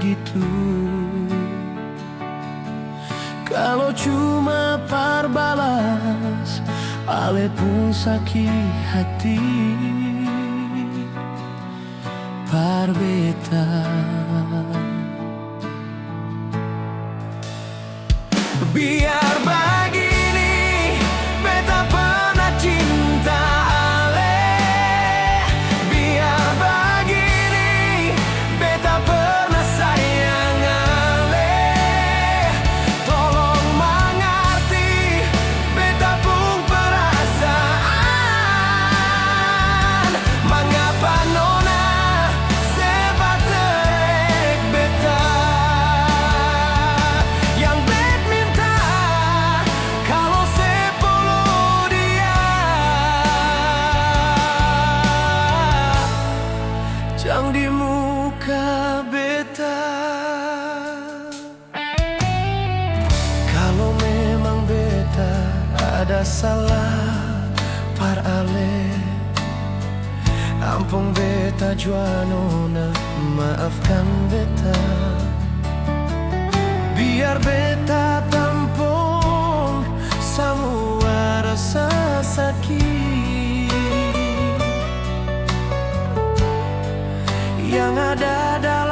begitu. Kalau cuma parbalas, ale pun sakit hati. Parbeta biar begini, beta pernah cinta ale. Biar begini, beta pernah sayang ale. Tolong mengerti, beta pun perasaan. Mengapa nona sebaterek beta? Yang bet minta kalau sepuluh dia, jangan di muka beta. Kalau memang beta ada salah par ale, ampun beta jua nona, maafkan beta. Biar beta tampung semua rasa sakit yang ada dalam